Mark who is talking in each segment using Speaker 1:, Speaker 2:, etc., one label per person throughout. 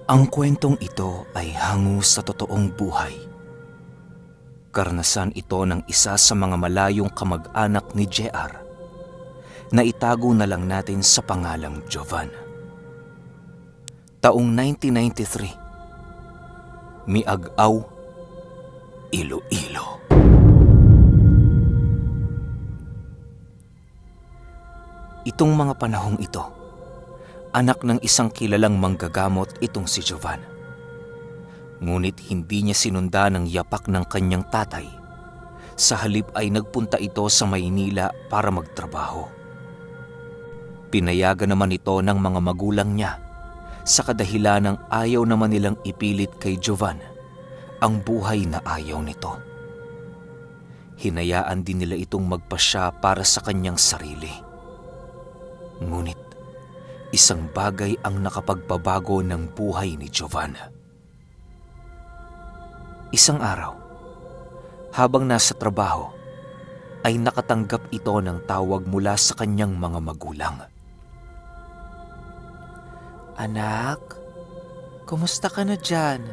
Speaker 1: Ang kwentong ito ay hango sa totoong buhay. Karanasan ito ng isa sa mga malayong kamag-anak ni JR na itago na lang natin sa pangalang Jovan. Taong 1993, Miag-aw, Iloilo. Itong mga panahong ito, anak ng isang kilalang manggagamot itong si Jovan. Ngunit hindi niya sinundan ang yapak ng kanyang tatay. Sa halip ay nagpunta ito sa Maynila para magtrabaho. Pinayagan naman ito ng mga magulang niya sa kadahilan ng ayaw naman nilang ipilit kay Jovan ang buhay na ayaw nito. Hinayaan din nila itong magpasya para sa kanyang sarili. Ngunit isang bagay ang nakapagbabago ng buhay ni Jovan. Isang araw, habang nasa trabaho, ay nakatanggap ito ng tawag mula sa kanyang mga magulang. "Anak, kumusta ka na dyan?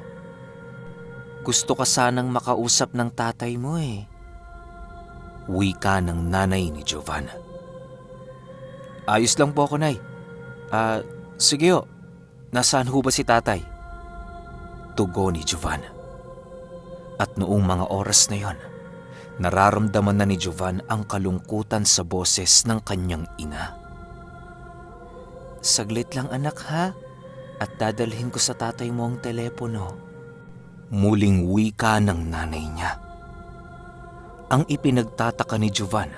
Speaker 1: Gusto ka sanang makausap ng tatay mo eh." Wika ng nanay ni Jovan. "Ayos lang po ako, Nay. Sige ho. Nasaan ho ba si tatay?" Tugon ni Jovan. At noong mga oras na yon, nararamdaman na ni Jovan ang kalungkutan sa boses ng kanyang ina. "Saglit lang anak ha, at dadalhin ko sa tatay mo ang telepono." Muling wika ng nanay niya. Ang ipinagtataka ni Jovan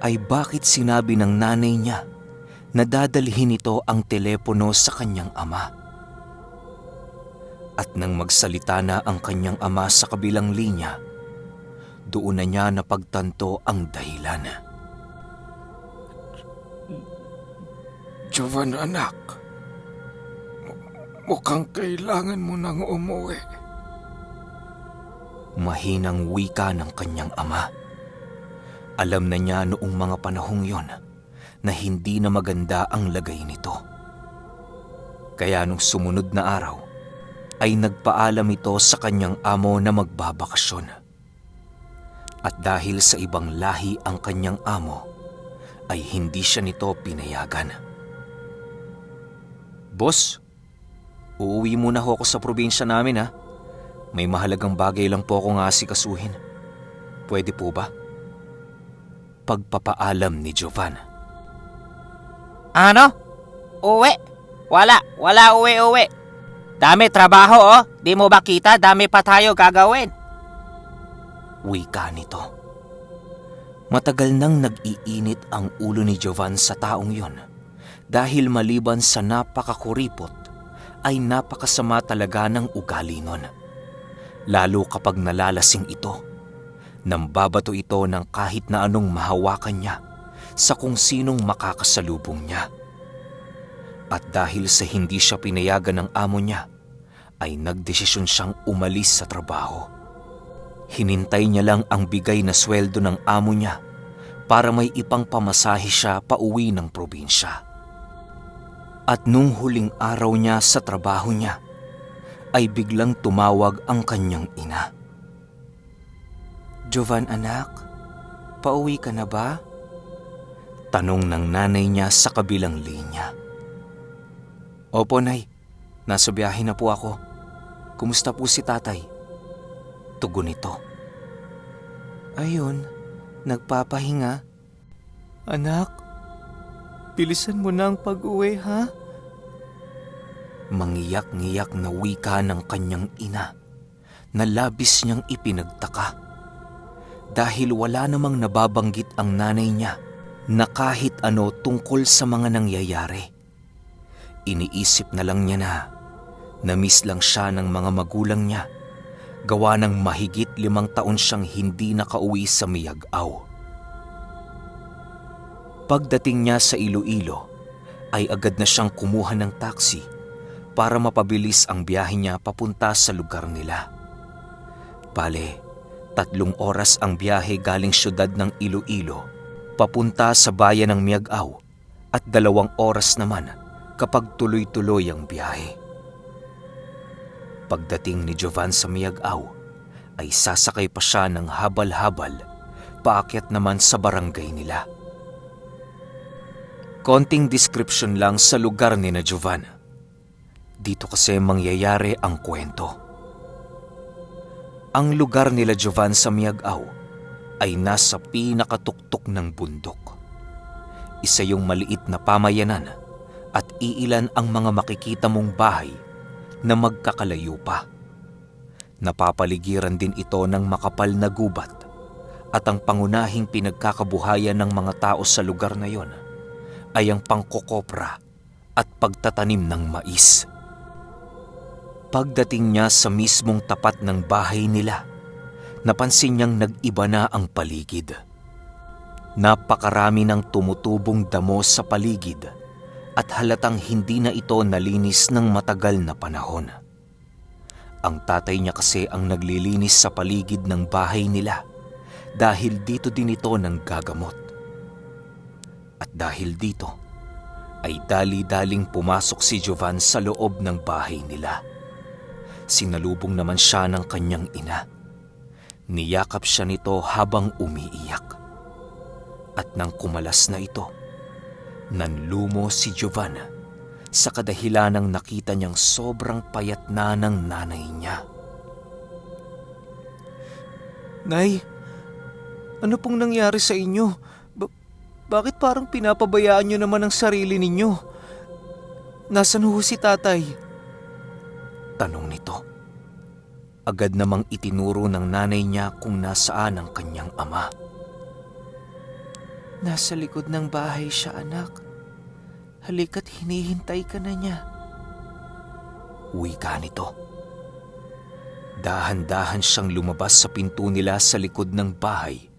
Speaker 1: ay bakit sinabi ng nanay niya na dadalhin ito ang telepono sa kanyang ama. At nang magsalita na ang kanyang ama sa kabilang linya, doon na niya napagtanto ang dahilan.
Speaker 2: Jovan anak, mukhang kailangan mo nang umuwi.
Speaker 1: Mahinang wika ng kanyang ama. Alam na niya noong mga panahong yon na hindi na maganda ang lagay nito. Kaya nung sumunod na araw, ay nagpaalam ito sa kanyang amo na magbabakasyon. At dahil sa ibang lahi ang kanyang amo, ay hindi siya nito pinayagan. "Boss, uuwi muna ho ako sa probinsya namin ha. May mahalagang bagay lang po akong asikasuhin. Pwede po ba?" Pagpapaalam ni Jovan.
Speaker 3: "Ano? Uwi? Wala uwi. Dami trabaho oh. Di mo ba kita? Dami pa tayo gagawin."
Speaker 1: Wika nito. Matagal nang nag-iinit ang ulo ni Jovan sa taong yon dahil maliban sa napakakuripot ay napakasama talaga ng ugali nun. Lalo kapag nalalasing ito, nambabato ito ng kahit na anong mahawakan niya sa kung sinong makakasalubong niya. At dahil sa hindi siya pinayagan ng amo niya, ay nagdesisyon siyang umalis sa trabaho. Hinintay niya lang ang bigay na sweldo ng amo niya para may ipang pamasahe siya pauwi ng probinsya. At nung huling araw niya sa trabaho niya, ay biglang tumawag ang kanyang ina. "Jovan anak, pauwi ka na ba?" Tanong ng nanay niya sa kabilang linya. "Opo, Nay. Nasa biyahe na po ako. Kumusta po si tatay?" Tugon nito. "Ayun, nagpapahinga." "Anak, bilisan mo na ang pag-uwi ha?" Mangiyak-ngiyak na wika ng kanyang ina na labis niyang ipinagtaka. Dahil wala namang nababanggit ang nanay niya na kahit ano tungkol sa mga nangyayari. Iniisip na lang niya na na-miss lang siya ng mga magulang niya, gawa ng mahigit 5 taon siyang hindi nakauwi sa Miag-aw. Pagdating niya sa Iloilo, ay agad na siyang kumuha ng taxi para mapabilis ang biyahe niya papunta sa lugar nila. Bale, 3 oras ang biyahe galing siyudad ng Iloilo papunta sa bayan ng Miag-aw at 2 oras naman kapag tuloy-tuloy ang biyahe. Pagdating ni Jovan sa Miag-aw, ay sasakay pa siya ng habal-habal paakyat naman sa barangay nila. Konting description lang sa lugar ni na Jovan. Dito kasi mangyayari ang kwento. Ang lugar nila Jovan sa Miag-aw ay nasa pinakatuktok ng bundok. Isa yung maliit na pamayanan at iilan ang mga makikita mong bahay na magkakalayo pa. Napapaligiran din ito ng makapal na gubat at ang pangunahing pinagkakabuhayan ng mga tao sa lugar na yon ay ang pangkokopra at pagtatanim ng mais. Pagdating niya sa mismong tapat ng bahay nila, napansin niyang nag-iba na ang paligid. Napakarami ng tumutubong damo sa paligid at halatang hindi na ito nalinis ng matagal na panahon. Ang tatay niya kasi ang naglilinis sa paligid ng bahay nila dahil dito din ito nanggagamot. At dahil dito, ay dali-daling pumasok si Jovan sa loob ng bahay nila. Sinalubong naman siya ng kanyang ina. Niyakap siya nito habang umiiyak. At nang kumalas na ito, nanlumo si Jovan sa kadahilanang nakita niyang sobrang payat na ng nanay niya.
Speaker 4: Nay, ano pong nangyari sa inyo? Bakit parang pinapabayaan niyo naman ang sarili ninyo? Nasaan ho si tatay?
Speaker 1: Tanong nito. Agad namang itinuro ng nanay niya kung nasaan ang kanyang ama.
Speaker 4: Nasa likod ng bahay siya, anak. Halika't hinihintay ka na niya.
Speaker 1: Wika nito. Dahan-dahan siyang lumabas sa pinto nila sa likod ng bahay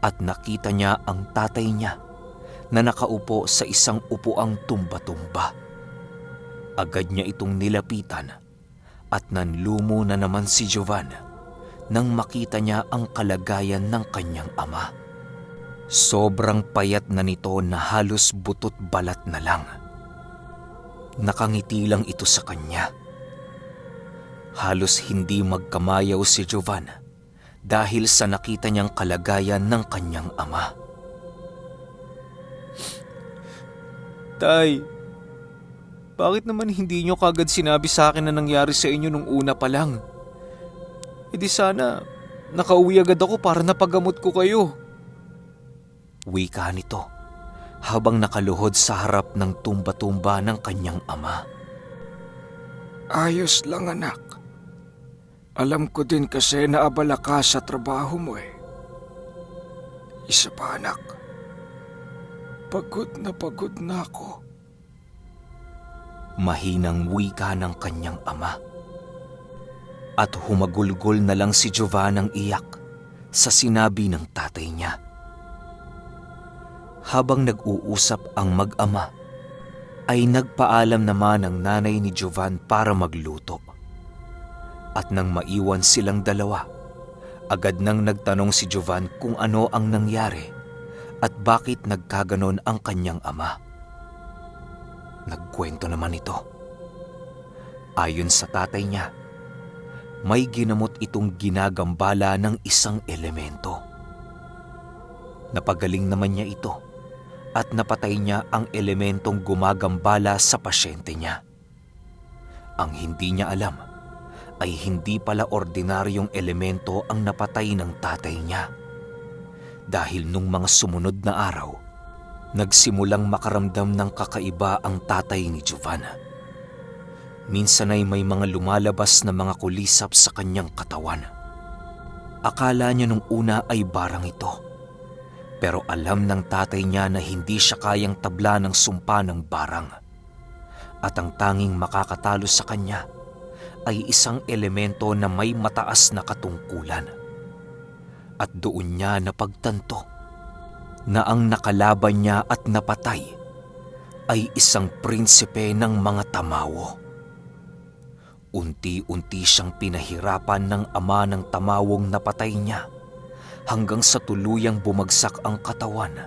Speaker 1: at nakita niya ang tatay niya na nakaupo sa isang upuang tumba-tumba. Agad niya itong nilapitan at nanlumo na naman si Jovan nang makita niya ang kalagayan ng kanyang ama. Sobrang payat na nito na halos butot balat na lang. Nakangiti lang ito sa kanya. Halos hindi magkamayaw si Jovan dahil sa nakita niyang kalagayan ng kanyang ama.
Speaker 4: Tay, bakit naman hindi niyo kagad sinabi sa akin na nangyari sa inyo nung una pa lang? E di sana nakauwi agad ako para napagamot ko kayo.
Speaker 1: Wika nito habang nakaluhod sa harap ng tumba-tumba ng kanyang ama.
Speaker 2: Ayos lang, anak. Alam ko din kasi na abala ka sa trabaho mo eh. Isa pa, anak. Pagod na ako.
Speaker 1: Mahinang wika ng kanyang ama. At humagulgol na lang si Jovan ng iyak sa sinabi ng tatay niya. Habang nag-uusap ang mag-ama, ay nagpaalam naman ang nanay ni Jovan para magluto. At nang maiwan silang dalawa, agad nang nagtanong si Jovan kung ano ang nangyari at bakit nagkaganon ang kanyang ama. Nagkwento naman ito. Ayon sa tatay niya, may ginamot itong ginagambala ng isang elemento. Napagaling naman niya ito at napatay niya ang elementong gumagambala sa pasyente niya. Ang hindi niya alam ay hindi pala ordinaryong elemento ang napatay ng tatay niya. Dahil nung mga sumunod na araw, nagsimulang makaramdam ng kakaiba ang tatay ni Jovan. Minsan ay may mga lumalabas na mga kulisap sa kanyang katawan. Akala niya nung una ay barang ito. Pero alam ng tatay niya na hindi siya kayang tabla ng sumpa ng barang. At ang tanging makakatalo sa kanya ay isang elemento na may mataas na katungkulan. At doon niya napagtanto na ang nakalaban niya at napatay ay isang prinsipe ng mga Tamawo. Unti-unti siyang pinahirapan ng ama ng Tamawong napatay niya hanggang sa tuluyang bumagsak ang katawan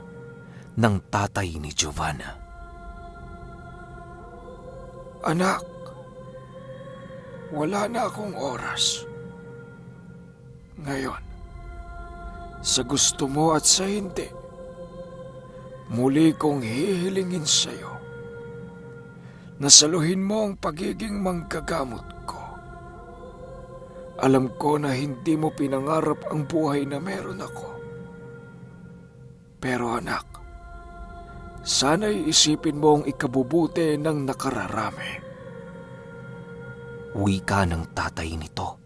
Speaker 1: ng tatay ni Jovan.
Speaker 2: Anak, wala na akong oras. Ngayon, sa gusto mo at sa hindi, muli kong hihilingin sa iyo na saluhin mo ang pagiging manggagamot ko. Alam ko na hindi mo pinangarap ang buhay na meron ako. Pero anak, sana'y isipin mo ang ikabubuti ng nakararami.
Speaker 1: Wika ng tatay nito.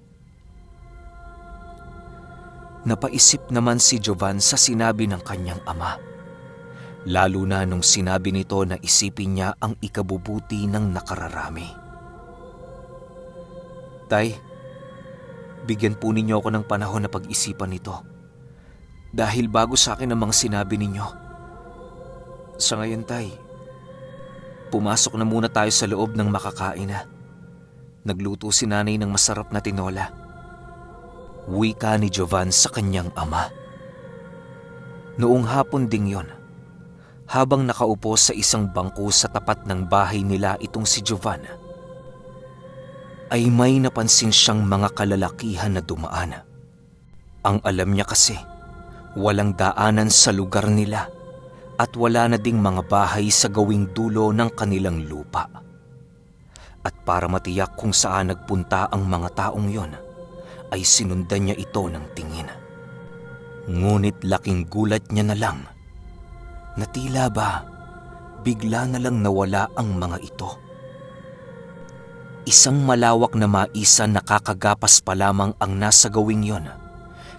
Speaker 1: Napaisip naman si Jovan sa sinabi ng kanyang ama. Lalo na nung sinabi nito na isipin niya ang ikabubuti ng nakararami. Tay, bigyan po ninyo ako ng panahon na pag-isipan nito. Dahil bago sa akin ang mga sinabi ninyo. Sa ngayon, Tay, pumasok na muna tayo sa loob ng makakain na. Nagluto si nanay ng masarap na tinola. Wika ni Jovan sa kanyang ama. Noong hapon ding yon, habang nakaupo sa isang bangko sa tapat ng bahay nila itong si Jovan, ay may napansin siyang mga kalalakihan na dumaan. Ang alam niya kasi, walang daanan sa lugar nila at wala na ding mga bahay sa gawing dulo ng kanilang lupa. At para matiyak kung saan nagpunta ang mga taong yon, ay sinundan niya ito ng tingin. Ngunit laking gulat niya na lang na tila ba bigla na lang nawala ang mga ito. Isang malawak na maisan na kakagapas pa lamang ang nasa gawing yon,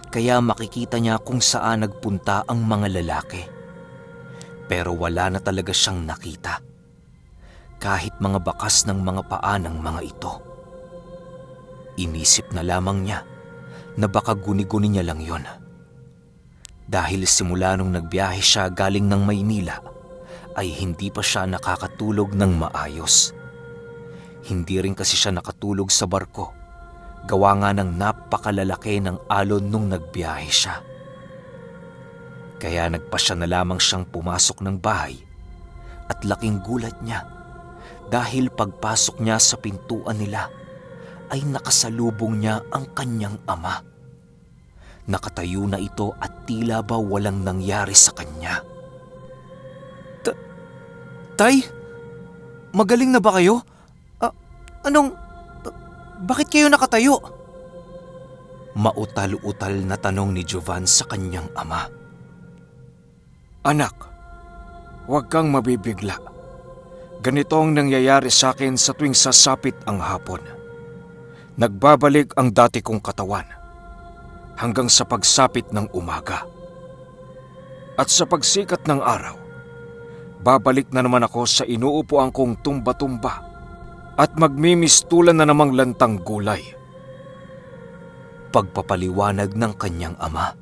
Speaker 1: kaya makikita niya kung saan nagpunta ang mga lalaki. Pero wala na talaga siyang nakita, kahit mga bakas ng mga paa ng mga ito. Inisip na lamang niya na baka guni-guni niya lang yon. Dahil simula nung nagbiyahe siya galing ng Maynila, ay hindi pa siya nakakatulog ng maayos. Hindi rin kasi siya nakatulog sa barko, gawa nga ng napakalalaki ng alon nung nagbiyahe siya. Kaya nagpasya na lamang siyang pumasok ng bahay at laking gulat niya dahil pagpasok niya sa pintuan nila ay nakasalubong niya ang kanyang ama. Nakatayo na ito at tila ba walang nangyari sa kanya.
Speaker 4: Tay, magaling na ba kayo? Bakit kayo nakatayo?
Speaker 1: Mautal-utal na tanong ni Jovan sa kanyang ama.
Speaker 2: Anak, huwag kang mabibigla. Ganito ang nangyayari sa akin sa tuwing sasapit ang hapon. Nagbabalik ang dati kong katawan hanggang sa pagsapit ng umaga. At sa pagsikat ng araw, babalik na naman ako sa inuupuan kong tumba-tumba at magmimistulan na namang lantang gulay.
Speaker 1: Pagpapaliwanag ng kanyang ama.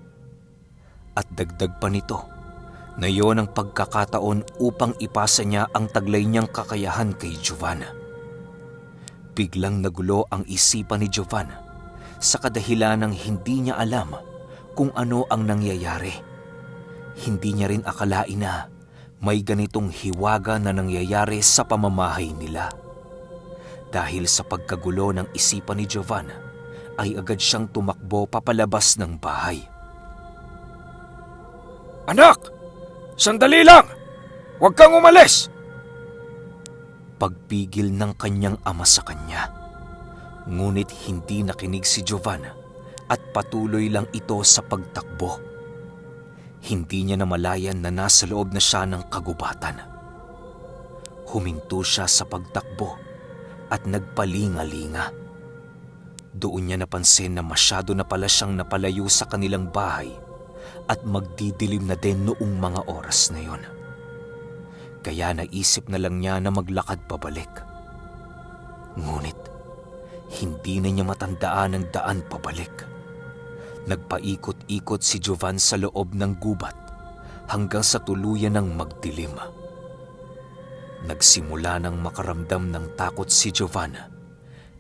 Speaker 1: At dagdag pa nito na yon ang pagkakataon upang ipasa niya ang taglay niyang kakayahan kay Jovan. Biglang nagulo ang isipan ni Jovan sa kadahilan ng hindi niya alam kung ano ang nangyayari. Hindi niya rin akalain na may ganitong hiwaga na nangyayari sa pamamahay nila. Dahil sa pagkagulo ng isipan ni Jovan, ay agad siyang tumakbo papalabas ng bahay.
Speaker 2: Anak! Sandali lang! Huwag kang umalis!
Speaker 1: Pagpigil ng kanyang ama sa kanya. Ngunit hindi nakinig si Jovan at patuloy lang ito sa pagtakbo. Hindi niya namalayan na nasa loob na siya ng kagubatan. Huminto siya sa pagtakbo at nagpalinga-linga. Doon niya napansin na masyado na pala siyang napalayo sa kanilang bahay at magdidilim na din noong mga oras na yon. Kaya naisip na lang niya na maglakad pabalik. Ngunit hindi na niya matandaan ang daan pabalik. Nagpaikot-ikot si Jovan sa loob ng gubat hanggang sa tuluyan ng magdilim. Nagsimula ng makaramdam ng takot si Jovan,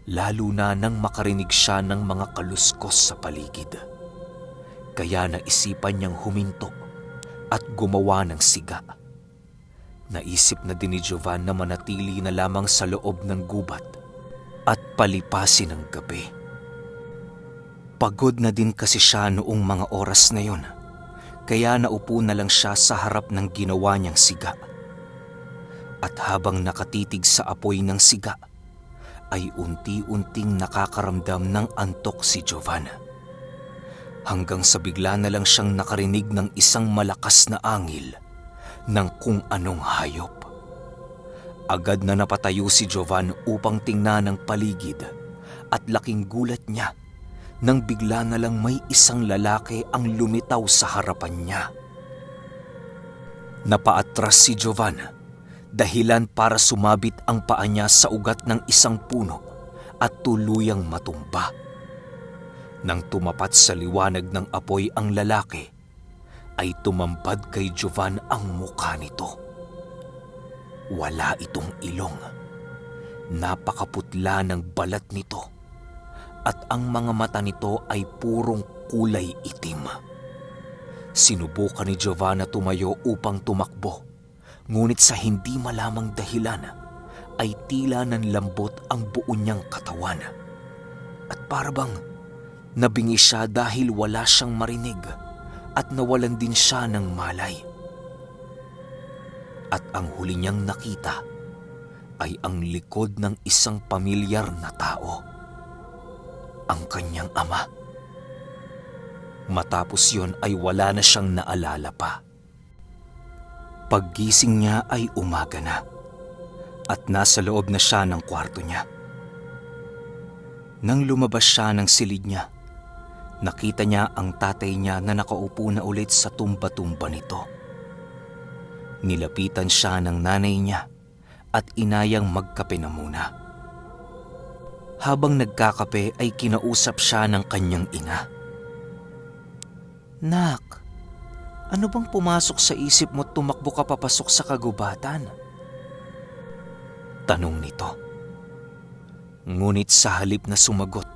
Speaker 1: lalo na nang makarinig siya ng mga kaluskos sa paligid. Kaya naisipan niyang huminto at gumawa ng siga. Naisip na din ni Jovan na manatili na lamang sa loob ng gubat at palipasin ng gabi. Pagod na din kasi siya noong mga oras na yon, kaya naupo na lang siya sa harap ng ginawa niyang siga. At habang nakatitig sa apoy ng siga, ay unti-unting nakakaramdam ng antok si Jovan. Hanggang sa bigla na lang siyang nakarinig ng isang malakas na angil ng kung anong hayop. Agad na napatayo si Jovan upang tingnan ang paligid at laking gulat niya nang bigla na lang may isang lalaki ang lumitaw sa harapan niya. Napaatras si Jovan, dahilan para sumabit ang paa niya sa ugat ng isang puno at tuluyang matumba. Nang tumapat sa liwanag ng apoy ang lalaki, ay tumambad kay Jovan ang mukha nito. Wala itong ilong. Napakaputla ng balat nito at ang mga mata nito ay purong kulay itim. Sinubukan ni Jovan na tumayo upang tumakbo, ngunit sa hindi malamang dahilan ay tila nanlambot ang buo niyang katawan. At parabang nabingi siya dahil wala siyang marinig at nawalan din siya ng malay. At ang huli niyang nakita ay ang likod ng isang pamilyar na tao, ang kanyang ama. Matapos yon ay wala na siyang naalala pa. Paggising niya ay umaga na at nasa loob na siya ng kwarto niya. Nang lumabas siya ng silid niya, nakita niya ang tatay niya na nakaupo na ulit sa tumba-tumba nito. Nilapitan siya ng nanay niya at inayang magkape na muna. Habang nagkakape ay kinausap siya ng kanyang ina. "Nak, ano bang pumasok sa isip mo tumakbo ka papasok sa kagubatan?" Tanong nito. Ngunit sa halip na sumagot,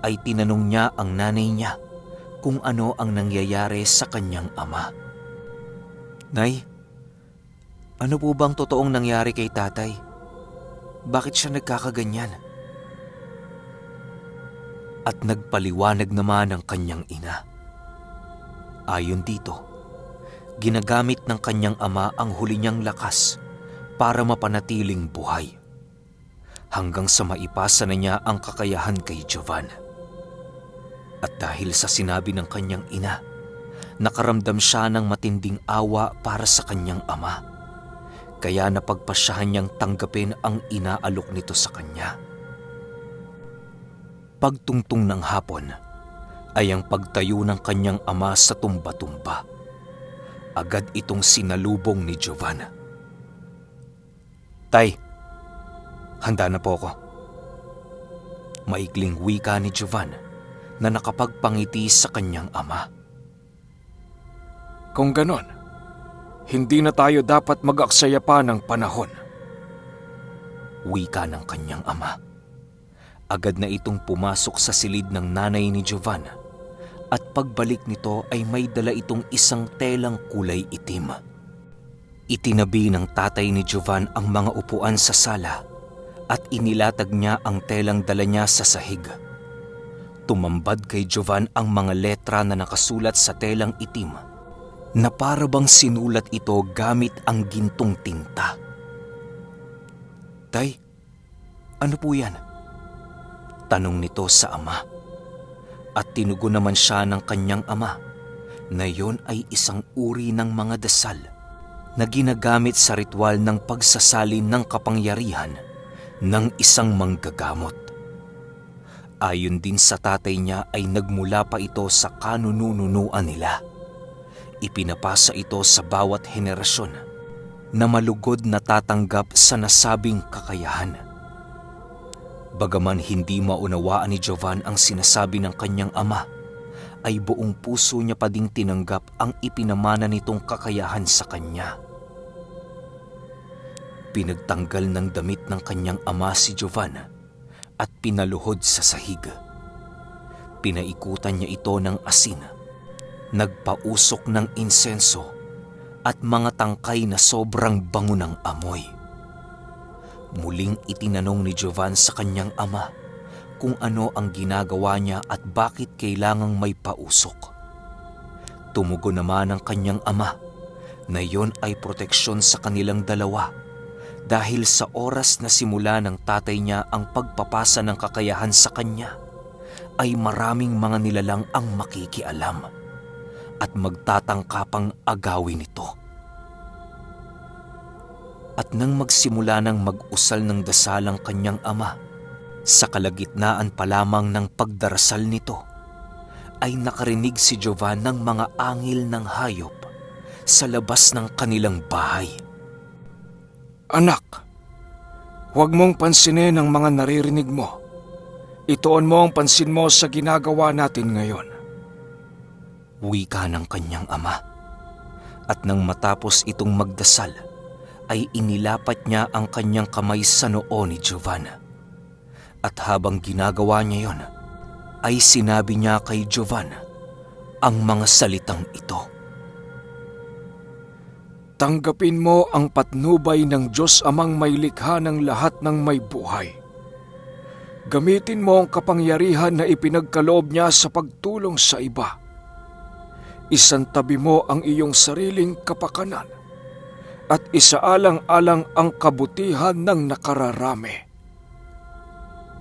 Speaker 1: ay tinanong niya ang nanay niya kung ano ang nangyayari sa kanyang ama. "Nay, ano po bang totoong nangyari kay tatay? Bakit siya nagkakaganyan?" At nagpaliwanag naman ang kanyang ina. Ayon dito, ginagamit ng kanyang ama ang huli niyang lakas para mapanatiling buhay, hanggang sa maipasa na niya ang kakayahan kay Jovan. At dahil sa sinabi ng kanyang ina, nakaramdam siya ng matinding awa para sa kanyang ama, kaya napagpasyahan niyang tanggapin ang inaalok nito sa kanya. Pagtungtong ng hapon ay ang pagtayo ng kanyang ama sa tumba-tumba. Agad itong sinalubong ni Jovan. "Tay, handa na po ako." Maikling wika ni Jovan na nakapagpangiti sa kanyang ama.
Speaker 2: Kung ganon, hindi na tayo dapat mag-aksaya pa ng panahon.
Speaker 1: Wika ng kanyang ama. Agad na itong pumasok sa silid ng nanay ni Jovan at pagbalik nito ay may dala itong isang telang kulay itim. Itinabi ng tatay ni Jovan ang mga upuan sa sala at inilatag niya ang telang dala niya sa sahig. Tumambad kay Jovan ang mga letra na nakasulat sa telang itim na parabang sinulat ito gamit ang gintong tinta. "Tay, ano po yan?" tanong nito sa ama. At tinugon naman siya ng kanyang ama na yon ay isang uri ng mga dasal na ginagamit sa ritual ng pagsasalin ng kapangyarihan ng isang manggagamot. Ayon din sa tatay niya ay nagmula pa ito sa kanununuan nila. Ipinapasa ito sa bawat henerasyon na malugod na tatanggap sa nasabing kakayahan. Bagaman hindi maunawaan ni Jovan ang sinasabi ng kanyang ama, ay buong puso niya pa ding tinanggap ang ipinamana nitong kakayahan sa kanya. Pinagtanggal ng damit ng kanyang ama si Jovan at pinaluhod sa sahig. Pinaikutan niya ito ng asin, nagpausok ng insenso at mga tangkay na sobrang bango ng amoy. Muling itinanong ni Jovan sa kanyang ama kung ano ang ginagawa niya at bakit kailangang may pausok. Tumugon naman ang kanyang ama na yon ay proteksyon sa kanilang dalawa dahil sa oras na simula ng tatay niya ang pagpapasa ng kakayahan sa kanya, ay maraming mga nilalang ang makikialam at magtatangkapang agawin ito. At nang magsimula ng mag-usal ng dasal ang kanyang ama, sa kalagitnaan pa lamang ng pagdarasal nito, ay nakarinig si Jovan ng mga angil ng hayop sa labas ng kanilang bahay.
Speaker 2: Anak, huwag mong pansinin ang mga naririnig mo. Ituon mo ang pansin mo sa ginagawa natin ngayon.
Speaker 1: Wika ng kanyang ama. At nang matapos itong magdasal, ay inilapat niya ang kanyang kamay sa noo ni Jovan. At habang ginagawa niya yon, ay sinabi niya kay Jovan ang mga salitang ito.
Speaker 2: Tanggapin mo ang patnubay ng Diyos Amang may likha ng lahat ng may buhay. Gamitin mo ang kapangyarihan na ipinagkaloob niya sa pagtulong sa iba. Isantabi mo ang iyong sariling kapakanan at isaalang-alang ang kabutihan ng nakararami.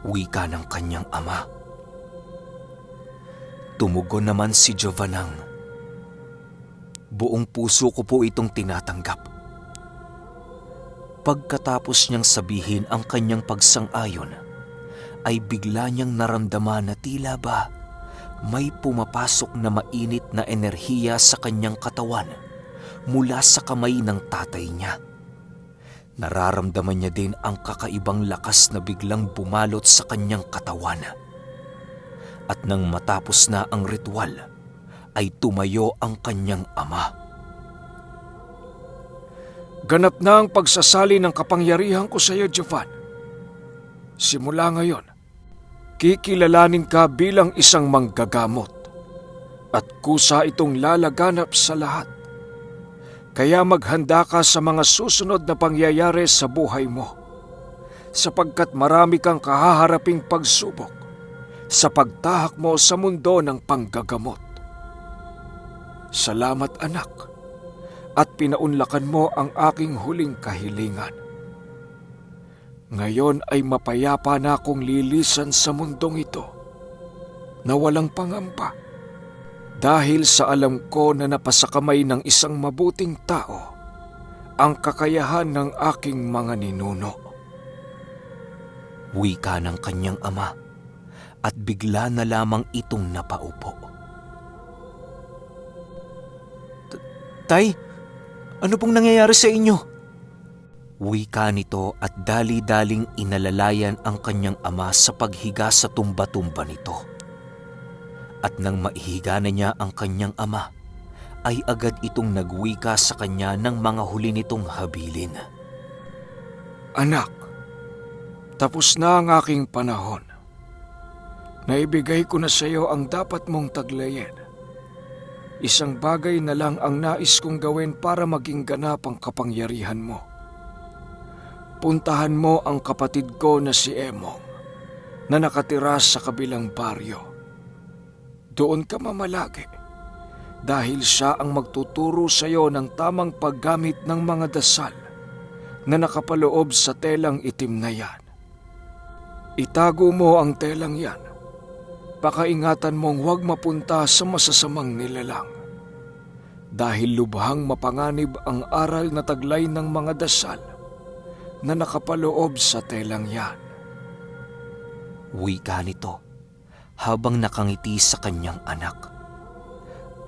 Speaker 1: Wika ng kanyang ama. Tumugon naman si Jovanang, buong puso ko po itong tinatanggap. Pagkatapos niyang sabihin ang kanyang pagsang-ayon, ay bigla niyang naramdaman na tila ba may pumapasok na mainit na enerhiya sa kanyang katawan mula sa kamay ng tatay niya. Nararamdaman niya din ang kakaibang lakas na biglang bumalot sa kanyang katawan. At nang matapos na ang ritual, ay tumayo ang kanyang ama.
Speaker 2: Ganap na ang pagsasali ng kapangyarihan ko sa iyo, Jovan. Simula ngayon, kikilalanin ka bilang isang manggagamot at kusa itong lalaganap sa lahat. Kaya maghanda ka sa mga susunod na pangyayari sa buhay mo, sapagkat marami kang kahaharaping pagsubok sa pagtahak mo sa mundo ng panggagamot. Salamat, anak, at pinaunlakan mo ang aking huling kahilingan. Ngayon ay mapayapa na akong lilisan sa mundong ito na walang pangamba, dahil sa alam ko na napasakamay ng isang mabuting tao ang kakayahan ng aking mga ninuno.
Speaker 1: Wika ng kanyang ama, at bigla na lamang itong napaupo.
Speaker 4: Tay, ano pong nangyayari sa inyo?
Speaker 1: Wika nito at dali-daling inalalayan ang kanyang ama sa paghiga sa tumba-tumba nito. At nang maihiga na niya ang kanyang ama, ay agad itong nagwika sa kanya ng mga huli nitong habilin.
Speaker 2: Anak, tapos na ang aking panahon. Naibigay ko na sa iyo ang dapat mong taglayin. Isang bagay na lang ang nais kong gawin para maging ganap ang kapangyarihan mo. Puntahan mo ang kapatid ko na si Emong na nakatira sa kabilang baryo. Doon ka mamalagi dahil siya ang magtuturo sa iyo ng tamang paggamit ng mga dasal na nakapaloob sa telang itim na yan. Itago mo ang telang yan. Pakaingatan mong huwag mapunta sa masasamang nilalang dahil lubhang mapanganib ang aral na taglay ng mga dasal na nakapaloob sa telang yan.
Speaker 1: Wika nito habang nakangiti sa kanyang anak.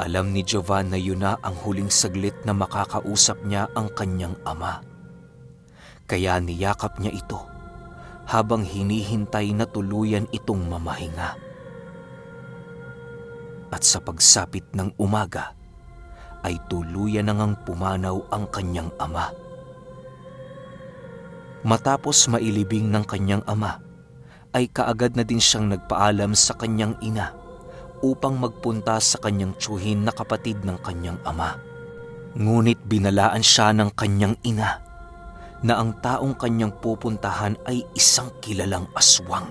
Speaker 1: Alam ni Jovan na yun na ang huling saglit na makakausap niya ang kanyang ama. Kaya niyakap niya ito habang hinihintay na tuluyan itong mamahinga. At sa pagsapit ng umaga, ay tuluyan na ngang pumanaw ang kanyang ama. Matapos mailibing ng kanyang ama, ay kaagad na din siyang nagpaalam sa kanyang ina upang magpunta sa kanyang tiyuhin na kapatid ng kanyang ama. Ngunit binalaan siya ng kanyang ina na ang taong kanyang pupuntahan ay isang kilalang aswang.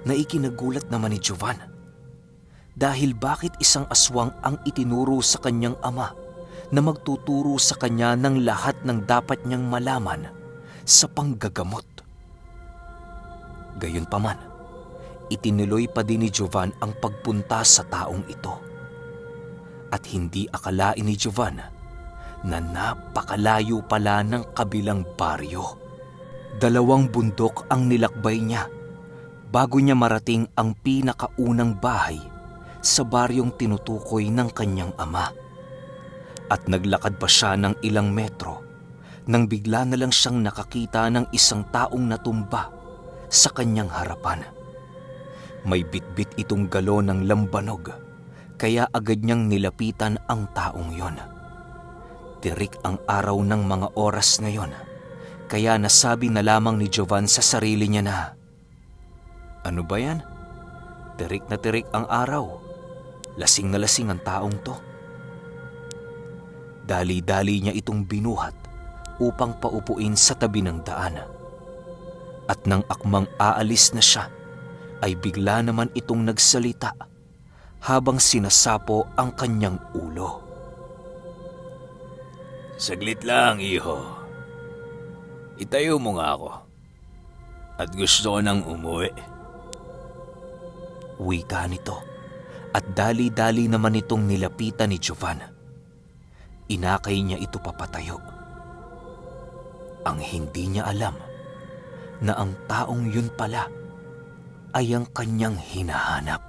Speaker 1: Naikinagulat naman ni Jovan dahil bakit isang aswang ang itinuro sa kanyang ama na magtuturo sa kanya ng lahat ng dapat niyang malaman sa panggagamot. Gayunpaman, itinuloy pa din ni Jovan ang pagpunta sa taong ito. At hindi akalain ni Jovan na napakalayo pala ng kabilang baryo. 2 bundok ang nilakbay niya bago niya marating ang pinakaunang bahay sa baryong tinutukoy ng kanyang ama. At naglakad pa siya ng ilang metro nang bigla na lang siyang nakakita ng isang taong natumba sa kanyang harapan. May bitbit itong galon ng lambanog, kaya agad niyang nilapitan ang taong yon. Tirik ang araw ng mga oras na yon, kaya nasabi na lamang ni Jovan sa sarili niya na, "Ano ba yan? Tirik na tirik ang araw. Lasing na lasing ang taong to." Dali-dali niya itong binuhat upang paupuin sa tabi ng daan. At nang akmang aalis na siya, ay bigla naman itong nagsalita habang sinasapo ang kanyang ulo.
Speaker 2: Saglit lang, iho. Itayo mo nga ako. At gusto ko nang umuwi.
Speaker 1: Wika nito, at dali-dali naman itong nilapitan ni Jovan. Inakay niya ito papatayo. Ang hindi niya alam na ang taong yun pala ay ang kanyang hinahanap.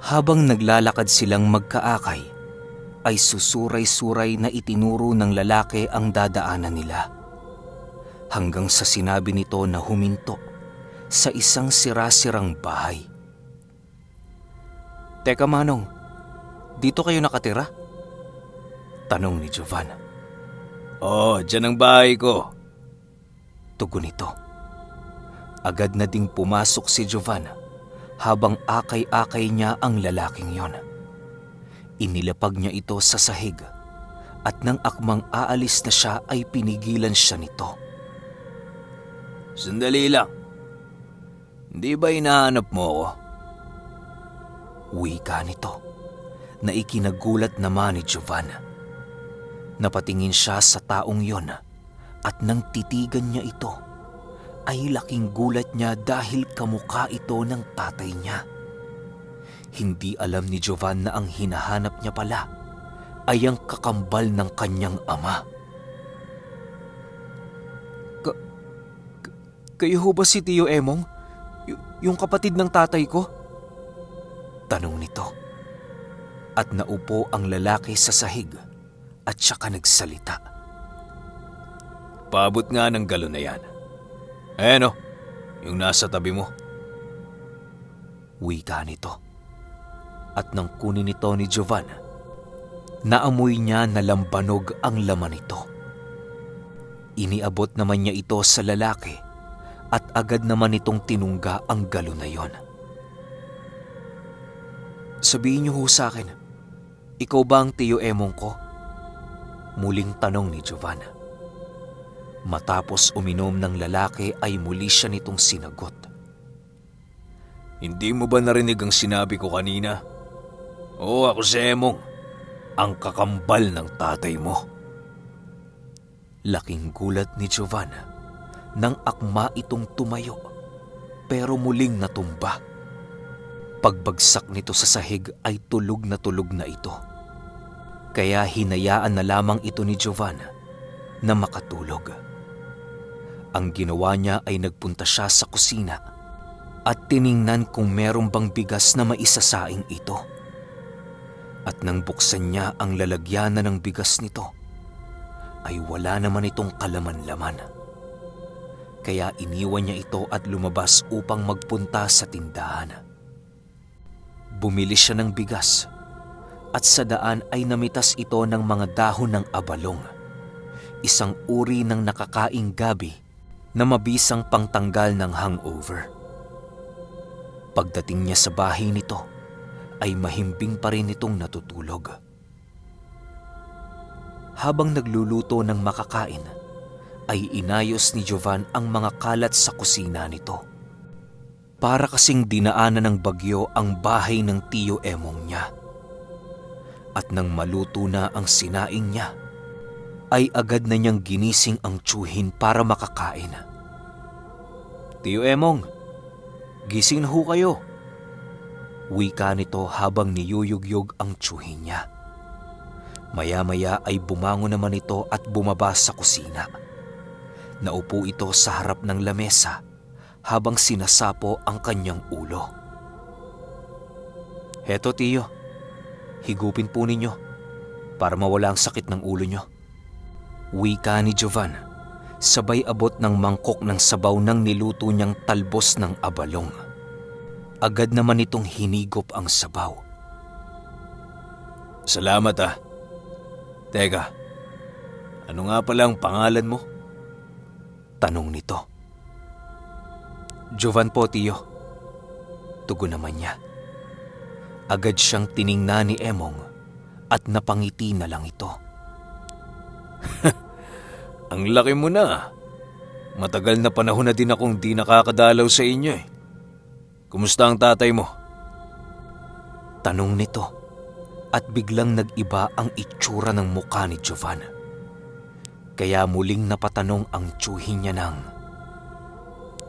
Speaker 1: Habang naglalakad silang magkaakay, ay susuray-suray na itinuro ng lalaki ang dadaanan nila. Hanggang sa sinabi nito na huminto sa isang sira-sirang bahay. "Teka Manong, dito kayo nakatira?" Tanong ni Jovan.
Speaker 2: "Oo, dyan ang bahay ko."
Speaker 1: Tugon nito. Agad na ding pumasok si Jovan habang akay-akay niya ang lalaking yon. Inilapag niya ito sa sahig at nang akmang aalis na siya ay pinigilan siya nito.
Speaker 2: "Sandali lang. Hindi ba hinahanap mo ako?"
Speaker 1: Wika nito na ikinagulat naman ni Jovan. Napatingin siya sa taong yon at nang titigan niya ito, ay laking gulat niya dahil kamukha ito ng tatay niya. Hindi alam ni Jovan na ang hinahanap niya pala ay ang kakambal ng kanyang ama.
Speaker 4: Kayo ho ba si Tio Emong? Yung kapatid ng tatay ko?
Speaker 1: Tanong nito. At naupo ang lalaki sa sahig at saka nagsalita.
Speaker 2: "Paabot nga ng galon na yan. Ayan o, yung nasa tabi mo."
Speaker 1: Wika nito. At nang kunin nito ni Jovan, naamoy niya na lambanog ang laman nito. Iniabot naman niya ito sa lalaki at agad naman itong tinungga ang galon na yon.
Speaker 4: Sabihin niyo ho sa akin, ikaw ba ang Tio Emong ko?
Speaker 1: Muling tanong ni Jovan. Matapos uminom ng lalaki ay muli siya nitong sinagot.
Speaker 2: "Hindi mo ba narinig ang sinabi ko kanina? Oo, ako si Emong, ang kakambal ng tatay mo."
Speaker 1: Laking gulat ni Jovan nang akma itong tumayo pero muling natumba. Pagbagsak nito sa sahig ay tulog na ito. Kaya hinayaan na lamang ito ni Jovan na makatulog. Ang ginawa niya ay nagpunta siya sa kusina at tiningnan kung meron bang bigas na maisasaing ito. At nang buksan niya ang lalagyanan ng bigas nito, ay wala naman itong kalaman-laman. Kaya iniwan niya ito at lumabas upang magpunta sa tindahan. Bumili siya ng bigas at sa daan ay namitas ito ng mga dahon ng abalong, isang uri ng nakakaing gabi na mabisang pangtanggal ng hangover. Pagdating niya sa bahay nito, ay mahimbing pa rin itong natutulog. Habang nagluluto ng makakain, ay inayos ni Jovan ang mga kalat sa kusina nito. Para kasing dinaanan ng bagyo ang bahay ng Tiyo Emong niya. At nang maluto na ang sinaing niya, ay agad na niyang ginising ang tiyuhin para makakain. "Tiyo Emong, gising na ho kayo." Wika nito habang niyuyugyog ang tiyuhin niya. Maya-maya ay bumangon naman ito at bumaba sa kusina. Naupo ito sa harap ng lamesa habang sinasapo ang kanyang ulo. "Heto tiyo, higupin po ninyo para mawala ang sakit ng ulo nyo." Wika ni Jovan, sabay abot ng mangkok ng sabaw ng niluto niyang talbos ng abalong. Agad naman itong hinigop ang sabaw.
Speaker 2: Salamat ah. Teka, ano nga pala ang pangalan mo?
Speaker 1: Tanong nito. "Jovan po, tiyo." Tugon naman niya. Agad siyang tiningnan ni Emong at napangiti na lang ito.
Speaker 2: Ang laki mo na. Matagal na panahon na din akong di nakakadalaw sa inyo eh. Kumusta ang tatay mo?
Speaker 1: Tanong nito at biglang nag-iba ang itsura ng mukha ni Jovan. Kaya muling napatanong ang tiyuhin niya ng,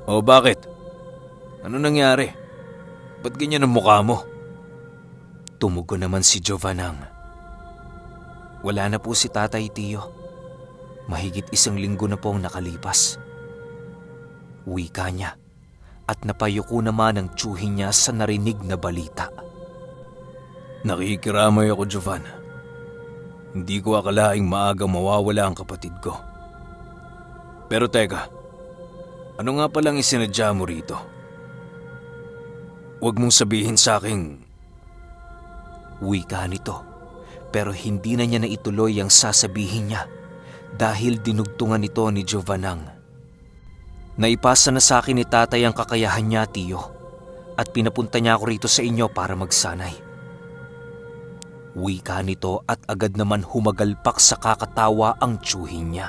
Speaker 2: O bakit? Ano nangyari? Ba't ganyan ang mukha mo?
Speaker 1: Tumugon naman si Jovan ng, "Wala na po si tatay, tiyo. Mahigit 1 linggo na po ang nakalipas." Wika niya at napayuko naman ang tiyuhin niya sa narinig na balita.
Speaker 2: Nakikiramay ako, Jovan. Hindi ko akalaing maaga mawawala ang kapatid ko. Pero teka, ano nga palang isinadya mo rito? Huwag mong sabihin sa akin.
Speaker 1: Wika nito, pero hindi na niya naituloy ang sasabihin niya dahil dinugtungan ito ni Jovanang. "Naipasa na sa akin ni tatay ang kakayahan niya, tiyo, at pinapunta niya ako rito sa inyo para magsanay." Wika nito at agad naman humagalpak sa kakatawa ang tiyuhin niya.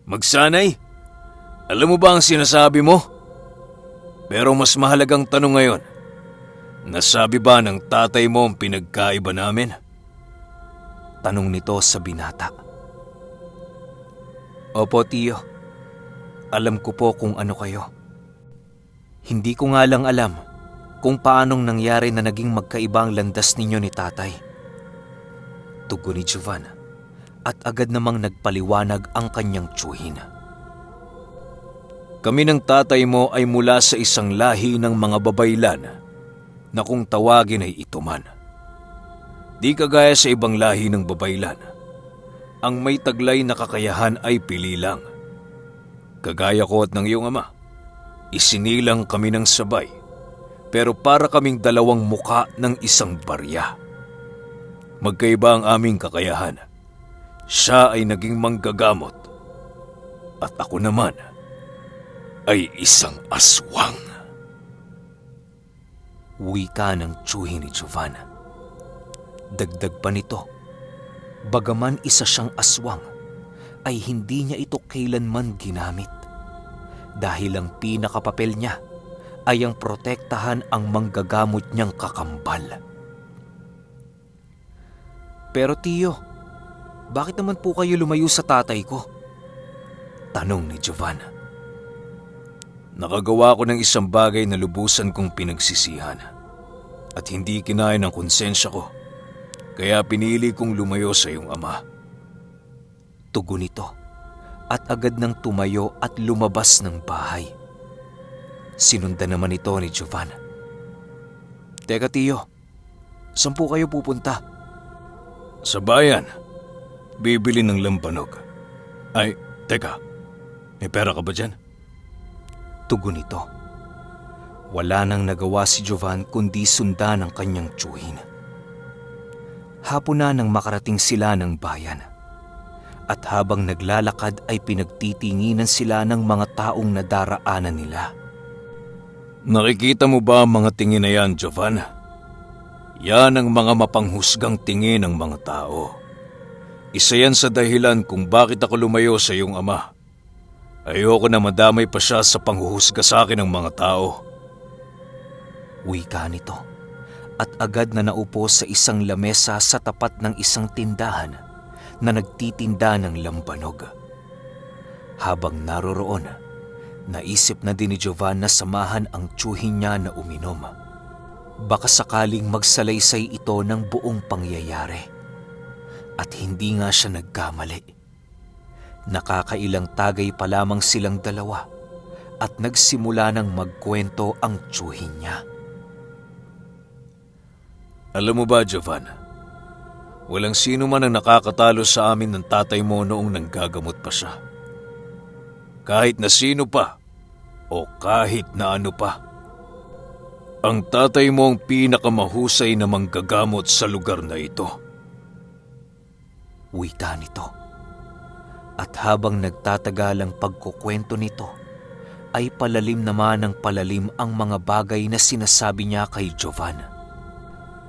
Speaker 2: Magsanay? Alam mo ba ang sinasabi mo? Pero mas mahalagang tanong ngayon, nasabi ba ng tatay mo ang pinagkaiba namin?
Speaker 1: Tanong nito sa binata. "Opo, tiyo. Alam ko po kung ano kayo. Hindi ko nga lang alam kung paanong nangyari na naging magkaibang landas ninyo ni tatay." Tugon ni Jovan at agad namang nagpaliwanag ang kanyang tiyuhin.
Speaker 2: Kami ng tatay mo ay mula sa isang lahi ng mga babaylan na kung tawagin ay ituman. Di kagaya sa ibang lahi ng babaylan, ang may taglay na kakayahan ay pili lang. Kagaya ko at ng iyong ama, isinilang kami ng sabay, pero para kaming dalawang muka ng isang barya. Magkaiba ang aming kakayahan. Siya ay naging manggagamot, at ako naman ay isang aswang.
Speaker 1: Wika ng tiyuhin ni Jovan. Dagdag pa nito, bagaman isa siyang aswang, ay hindi niya ito kailanman ginamit. Dahil ang pinakapapel niya ay ang protektahan ang manggagamot niyang kakambal. "Pero tiyo, bakit naman po kayo lumayo sa tatay ko?" Tanong ni Jovan.
Speaker 2: Nakagawa ko ng isang bagay na lubusan kong pinagsisihan at hindi kinaya ng konsensya ko, kaya pinili kong lumayo sa iyong ama.
Speaker 1: Tugon nito at agad nang tumayo at lumabas ng bahay. Sinundan naman ito ni Jovan. "Teka tiyo, saan po kayo pupunta?"
Speaker 2: Sa bayan, bibili ng lampanog. Ay, teka, may pera ka ba dyan?
Speaker 1: Tugon nito. Wala nang nagawa si Jovan kundi sundan ang kanyang tiyuhin. Hapon na nang makarating sila ng bayan. At habang naglalakad ay pinagtitinginan sila ng mga taong nadaraanan nila.
Speaker 2: Nakikita mo ba ang mga tingin na yan, Jovan? Yan ang mga mapanghusgang tingin ng mga tao. Isa yan sa dahilan kung bakit ako lumayo sa iyong ama. Ayoko na madamay pa siya sa panghuhusga sa akin ng mga tao.
Speaker 1: Wika nito at agad na naupo sa isang lamesa sa tapat ng isang tindahan na nagtitinda ng lambanog. Habang naroroon, naisip na din ni Jovan na samahan ang tiyuhin niya na uminom. Baka sakaling magsalaysay ito ng buong pangyayari. At hindi nga siya nagkamali. Nakakailang tagay pa lamang silang dalawa at nagsimula ng magkwento ang tiyuhin niya.
Speaker 2: Alam mo ba, Jovan? Walang sino man ang nakakatalo sa amin ng tatay mo noong nanggagamot pa siya. Kahit na sino pa o kahit na ano pa. Ang tatay mo ang pinakamahusay na manggagamot sa lugar na ito.
Speaker 1: Wika nito. At habang nagtatagal ang pagkukwento nito, ay palalim naman ng palalim ang mga bagay na sinasabi niya kay Jovan.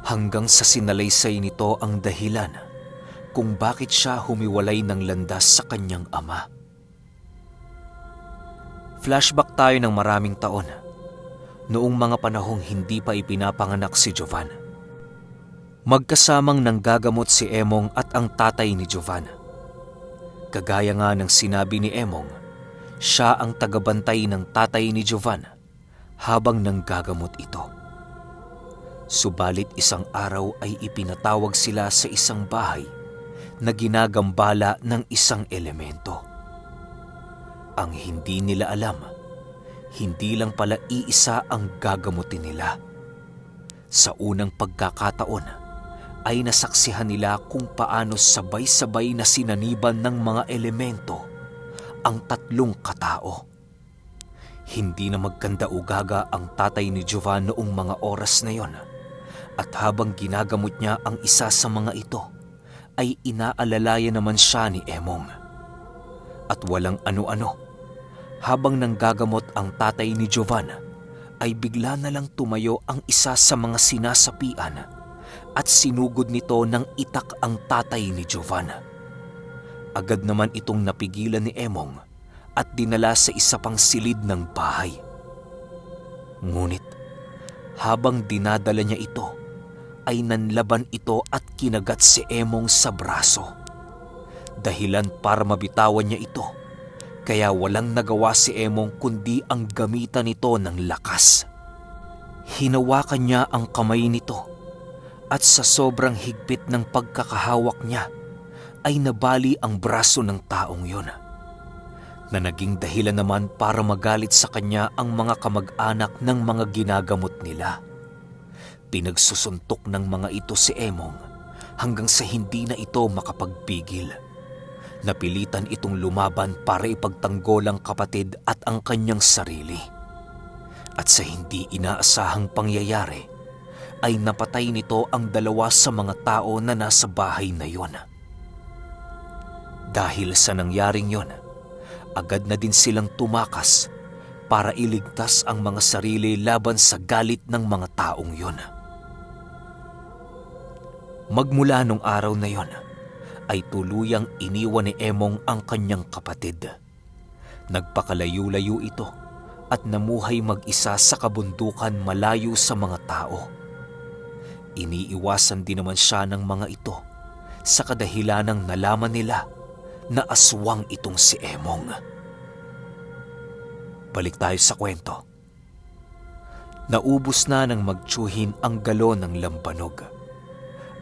Speaker 1: Hanggang sa sinalaysay nito ang dahilan kung bakit siya humiwalay ng landas sa kanyang ama. Flashback tayo ng maraming taon. Noong mga panahong hindi pa ipinapanganak si Jovan. Magkasamang nanggagamot si Emong at ang tatay ni Jovan. Kagaya nga ng sinabi ni Emong, siya ang tagabantay ng tatay ni Jovan habang nanggagamot ito. Subalit isang araw ay ipinatawag sila sa isang bahay na ginagambala ng isang elemento. Ang hindi nila alam, hindi lang pala iisa ang gagamutin nila. Sa unang pagkakataon, ay nasaksihan nila kung paano sabay-sabay na sinaniban ng mga elemento ang tatlong katao. Hindi na magkanda-ugaga ang tatay ni Jovan noong mga oras na yon, at habang ginagamot niya ang isa sa mga ito, ay inaalalayan naman siya ni Emong. At walang ano-ano, habang nanggagamot ang tatay ni Jovan, ay bigla na lang tumayo ang isa sa mga sinasapian at sinugod nito ng itak ang tatay ni Jovan. Agad naman itong napigilan ni Emong at dinala sa isa pang silid ng bahay. Ngunit habang dinadala niya ito, ay nanlaban ito at kinagat si Emong sa braso. Dahilan para mabitawan niya ito, kaya walang nagawa si Emong kundi ang gamitan nito ng lakas. Hinawakan niya ang kamay nito at sa sobrang higpit ng pagkakahawak niya ay nabali ang braso ng taong yon, na naging dahilan naman para magalit sa kanya ang mga kamag-anak ng mga ginagamot nila. Pinagsusuntok ng mga ito si Emong hanggang sa hindi na ito makapagpigil. Napilitan itong lumaban para ipagtanggol ang kapatid at ang kanyang sarili. At sa hindi inaasahang pangyayari, ay napatay nito ang dalawa sa mga tao na nasa bahay na yon. Dahil sa nangyaring yon, agad na din silang tumakas para iligtas ang mga sarili laban sa galit ng mga taong yon. Magmula nung araw na yon, ay tuluyang iniwan ni Emong ang kanyang kapatid. Nagpakalayo-layo ito at namuhay mag-isa sa kabundukan malayo sa mga tao. Iniiwasan din naman siya ng mga ito sa kadahilanang nalaman nila na aswang itong si Emong. Balik tayo sa kwento. Naubos na ng magtsuhin ang galon ng lambanog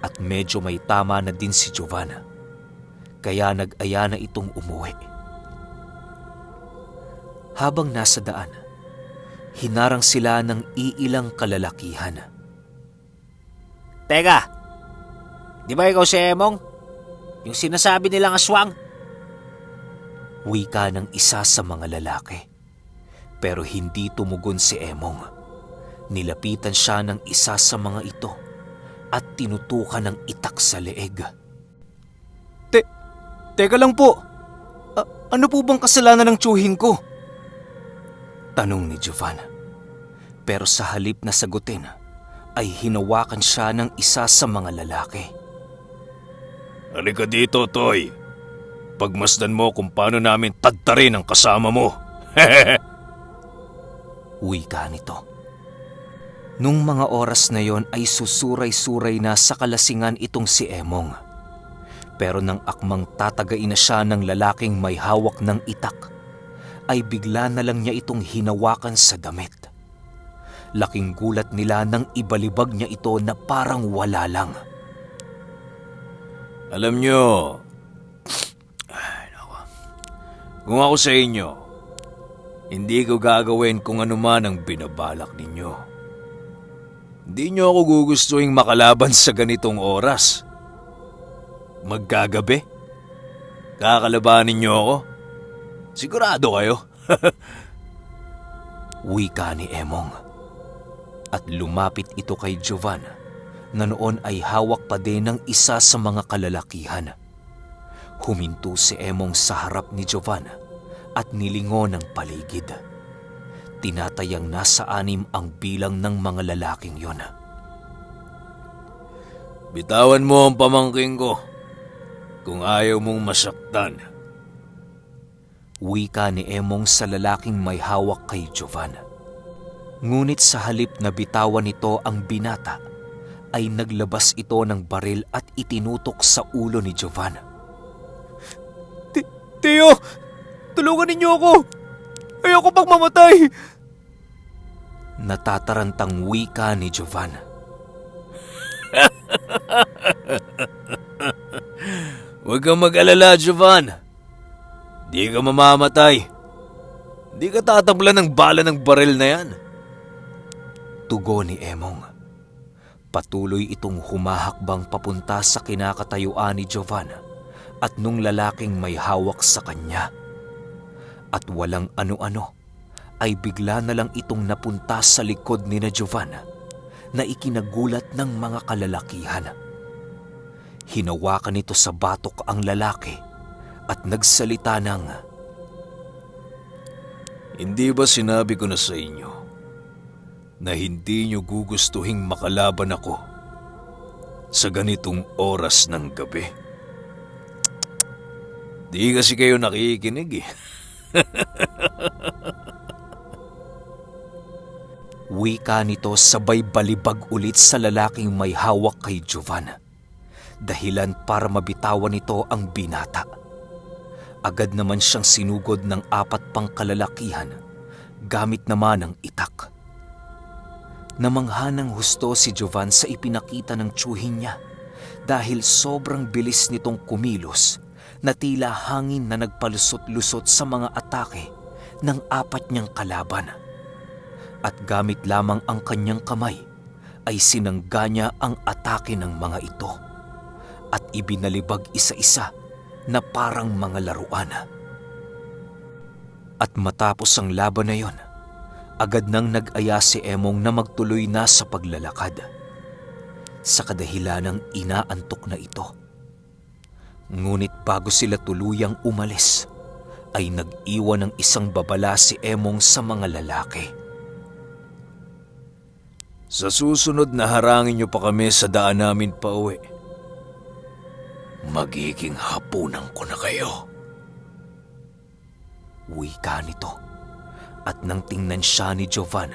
Speaker 1: at medyo may tama na din si Jovan, kaya nag-aya na itong umuwi. Habang nasa daan, hinarang sila ng iilang kalalakihan.
Speaker 3: Teka, di ba ikaw si Emong? Yung sinasabi nilang aswang?
Speaker 1: Wika ng isa sa mga lalaki. Pero hindi tumugon si Emong. Nilapitan siya ng isa sa mga ito at tinutukan ng itak sa leeg.
Speaker 4: Teka lang po. Ano po bang kasalanan ng tiyuhin ko?
Speaker 1: Tanong ni Jovan. Pero sa halip na sagutin, ay hinawakan siya ng isa sa mga lalaki.
Speaker 2: Halika dito, Toy. Pagmasdan mo kung paano namin tadtarin ang kasama mo.
Speaker 1: Wika nito. Nung mga oras na yon ay susuray-suray na sa kalasingan itong si Emong. Pero nang akmang tatagain na siya ng lalaking may hawak ng itak, ay bigla na lang niya itong hinawakan sa damit. Laking gulat nila nang ibalibag niya ito na parang wala lang.
Speaker 2: Alam nyo, kung ako sa inyo, hindi ko gagawin kung ano man ang binabalak ninyo. Hindi nyo ako gugustuhin makalaban sa ganitong oras. Magkagabi? Kakalabanin nyo ako? Sigurado kayo?
Speaker 1: Wika ni Emong. At lumapit ito kay Jovan na noon ay hawak pa din ng isa sa mga kalalakihan. Huminto si Emong sa harap ni Jovan at nilingon ang paligid. Tinatayang nasa 6 ang bilang ng mga lalaking yon.
Speaker 2: Bitawan mo ang pamangking ko kung ayaw mong masaktan.
Speaker 1: Wika ni Emong sa lalaking may hawak kay Jovan. Ngunit sa halip na bitawan nito ang binata, ay naglabas ito ng baril at itinutok sa ulo ni Jovan.
Speaker 4: Tio! Tulungan ninyo ako! Ayoko pang mamatay!
Speaker 1: Natatarantang wika ni Jovan.
Speaker 2: Huwag kang mag-alala, Jovan. Di ka mamamatay. Di ka tatablan ng bala ng baril na yan.
Speaker 1: Tugon ni Emong. Patuloy itong humahakbang papunta sa kinakatayuan ni Jovan at nung lalaking may hawak sa kanya. At walang ano-ano, ay bigla na lang itong napunta sa likod ni na Jovan na ikinagulat ng mga kalalakihan. Hinawakan nito sa batok ang lalaki at nagsalita ng,
Speaker 2: Hindi ba sinabi ko na sa inyo na hindi nyo gugustuhing makalaban ako sa ganitong oras ng gabi? Di kasi kayo nakikinig eh.
Speaker 1: Wika nito sabay balibag ulit sa lalaking may hawak kay Jovan. Dahilan para mabitawan nito ang binata. Agad naman siyang sinugod ng 4 pang kalalakihan, gamit naman ang itak. Namangha ng husto si Jovan sa ipinakita ng tiyuhin niya dahil sobrang bilis nitong kumilos na tila hangin na nagpalusot-lusot sa mga atake ng 4 niyang kalaban. At gamit lamang ang kanyang kamay ay sinangga niya ang atake ng mga ito at ibinalibag isa-isa na parang mga laruan. At matapos ang laban na yon, agad nang nag-aya si Emong na magtuloy na sa paglalakad. Sa kadahilanang inaantok na ito. Ngunit bago sila tuluyang umalis, ay nag-iwan ng isang babala si Emong sa mga lalaki.
Speaker 2: Sa susunod na harangin nyo pa kami sa daan namin pa uwi, magiging hapunan ko na kayo.
Speaker 1: Wika nito. At nang tingnan siya ni Jovan,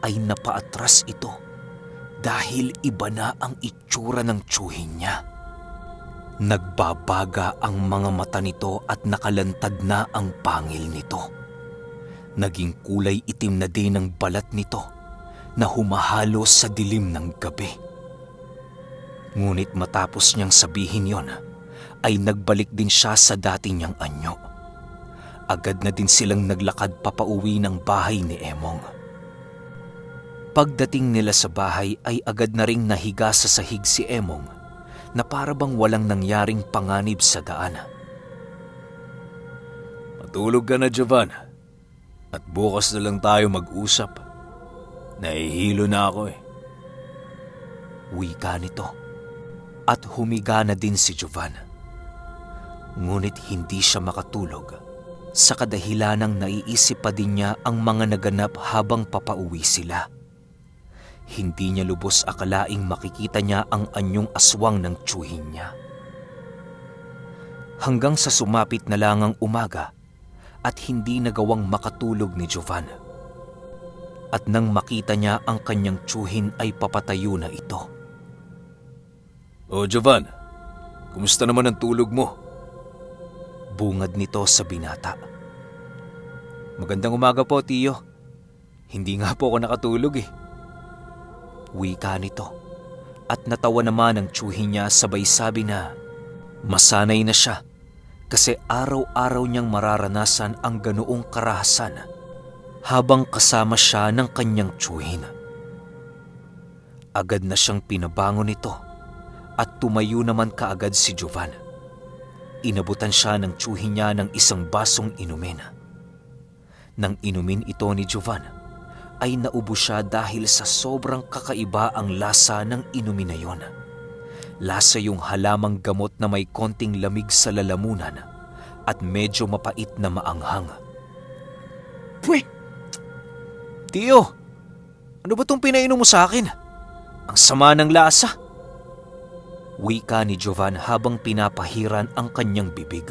Speaker 1: ay napaatras ito dahil iba na ang itsura ng tiyuhin niya. Nagbabaga ang mga mata nito at nakalantad na ang pangil nito. Naging kulay itim na din ang balat nito na humahalo sa dilim ng gabi. Ngunit matapos niyang sabihin yon, ay nagbalik din siya sa dati niyang anyo. Agad na din silang naglakad papauwi ng bahay ni Emong. Pagdating nila sa bahay ay agad na ring nahiga sa sahig si Emong na para bang walang nangyaring panganib sa daan.
Speaker 2: Matulog ka na, Jovan. At bukas na lang tayo mag-usap. Nahihilo na ako eh.
Speaker 1: Wika nito. At humiga na din si Jovan. Ngunit hindi siya makatulog sa kadahilanang naiisip pa din niya ang mga naganap habang papauwi sila. Hindi niya lubos akalaing makikita niya ang anyong aswang ng tiyuhin niya. Hanggang sa sumapit na lang ang umaga at hindi nagawang makatulog ni Jovan. At nang makita niya ang kanyang tiyuhin ay papatayo na ito.
Speaker 2: O Jovan, kumusta naman ang tulog mo?
Speaker 1: Bungad nito sa binata.
Speaker 4: Magandang umaga po, tiyo. Hindi nga po ako nakatulog eh.
Speaker 1: Wika nito. At natawa naman ang tiyuhin niya sabay sabi na masanay na siya kasi araw-araw niyang mararanasan ang ganoong karahasan habang kasama siya ng kanyang tiyuhin. Agad na siyang pinabangon nito at tumayo naman kaagad si Jovan. Inabutan siya ng tiyuhin niya ng isang basong inumin. Nang inumin ito ni Jovan, ay naubo siya dahil sa sobrang kakaiba ang lasa ng inumin na yon. Lasa yung halamang gamot na may konting lamig sa lalamunan at medyo mapait na maanghang.
Speaker 4: Pwe! Tiyo, ano ba tong pinainom mo sa akin? Ang sama ng lasa.
Speaker 1: Wika ni Jovan habang pinapahiran ang kanyang bibig.